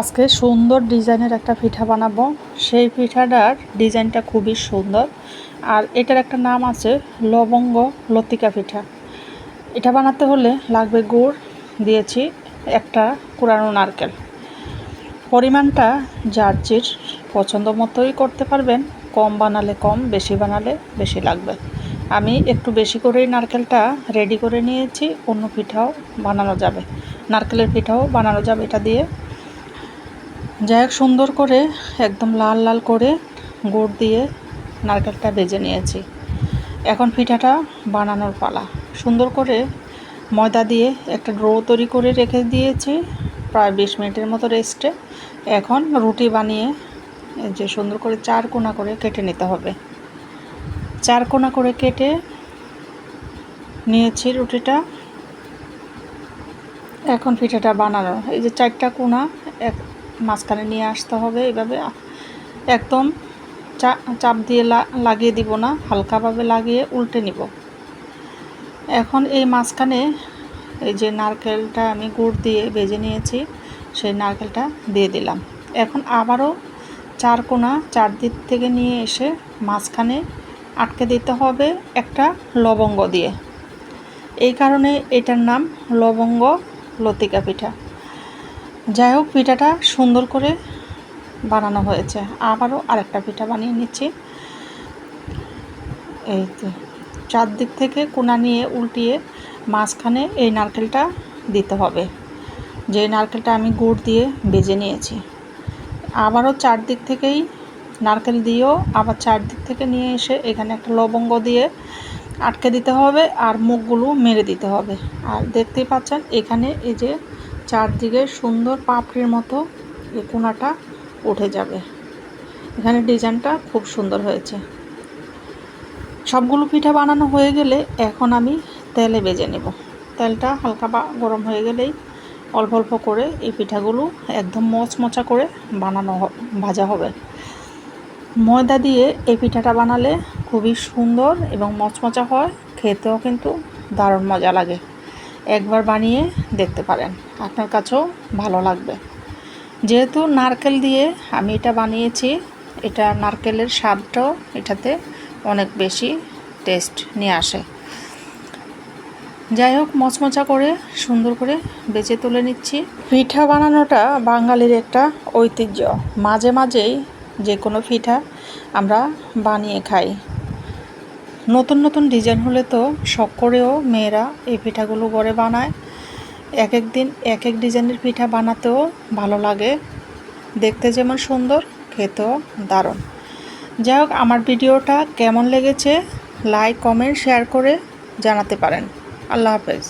আজকে সুন্দর ডিজাইনের একটা পিঠা বানাবো। সেই পিঠাটার ডিজাইনটা খুবই সুন্দর, আর এটার একটা নাম আছে লবঙ্গ লতিকা পিঠা। এটা বানাতে হলে লাগবে গুড়, দিয়েছি একটা কুড়ানো নারকেল। পরিমাণটা যার যার পছন্দ মতোই করতে পারবেন, কম বানালে কম, বেশি বানালে বেশি লাগবে। আমি একটু বেশি করেই নারকেলটা রেডি করে নিয়েছি। অন্য পিঠাও বানানো যাবে, নারকেলের পিঠাও বানানো যাবে এটা দিয়ে। যাই হোক, সুন্দর করে একদম লাল লাল করে গুড় দিয়ে নারকেলটা ভেজে নিয়েছি। এখন পিঠাটা বানানোর পালা। সুন্দর করে ময়দা দিয়ে একটা ডো তৈরি করে রেখে দিয়েছি প্রায় 20 মিনিটের মতো রেস্টে। এখন রুটি বানিয়ে যে সুন্দর করে 4 কোনা করে কেটে নিতে হবে। 4 কোনা করে কেটে নিয়েছি রুটিটা। এখন পিঠাটা বানানো, এই যে 4টা কোনা মাঝখানে নিয়ে আসতে হবে। এভাবে একদম চাপ দিয়ে লাগিয়ে দিব না, হালকাভাবে লাগিয়ে উল্টে নিব। এখন এই মাঝখানে এই যে নারকেলটা আমি গুড় দিয়ে ভেজে নিয়েছি, সেই নারকেলটা দিয়ে দিলাম। এখন আবারও 4 কোনা 4 দিক থেকে নিয়ে এসে মাঝখানে আটকে দিতে হবে একটা লবঙ্গ দিয়ে। এই কারণে এটার নাম লবঙ্গ লতিকা পিঠা। যাই হোক, পিঠাটা সুন্দর করে বানানো হয়েছে। আবারও আরেকটা পিঠা বানিয়ে নিচ্ছি। এই তো 4 দিক থেকে কোনা নিয়ে উল্টিয়ে মাঝখানে এই নারকেলটা দিতে হবে, যে নারকেলটা আমি গুড় দিয়ে ভেজে নিয়েছি। আবারও 4 দিক থেকেই নারকেল দিয়েও আবার 4 দিক থেকে নিয়ে এসে এখানে একটা লবঙ্গ দিয়ে আটকে দিতে হবে, আর মুখগুলো মেরে দিতে হবে। আর দেখতেই পাচ্ছেন এখানে এই যে চারদিকে সুন্দর পাপড়ির মতো এই কোনাটা উঠে যাবে। এখানে ডিজাইনটা খুব সুন্দর হয়েছে। সবগুলো পিঠা বানানো হয়ে গেলে এখন আমি তেলে ভেজে নেব। তেলটা হালকা গরম হয়ে গেলেই অল্প অল্প করে এই পিঠাগুলো একদম মচমচা করে ভাজা হবে। ময়দা দিয়ে এই পিঠাটা বানালে খুবই সুন্দর এবং মচমচা হয়, খেতেও কিন্তু দারুণ মজা লাগে। একবার বানিয়ে দেখতে পারেন, আপনার কাছেও ভালো লাগবে। যেহেতু নারকেল দিয়ে আমি এটা বানিয়েছি, এটা নারকেলের স্বাদটাও এটাতে অনেক বেশি টেস্ট নিয়ে আসে। যাই হোক, মচমচা করে সুন্দর করে বেজে তুলে নিচ্ছি। পিঠা বানানোটা বাঙালির একটা ঐতিহ্য। মাঝে মাঝেই যে কোনো পিঠা আমরা বানিয়ে খাই। নতুন নতুন ডিজাইন হলে তো শখ করেও মেয়েরা এই পিঠাগুলো ঘরে বানায়। এক এক দিন এক এক ডিজাইনের পিঠা বানাতেও ভালো লাগে, দেখতে যেমন সুন্দর, খেতেও দারুণ। যাই হোক, আমার ভিডিওটা কেমন লেগেছে লাইক, কমেন্ট, শেয়ার করে জানাতে পারেন। আল্লাহ হাফেজ।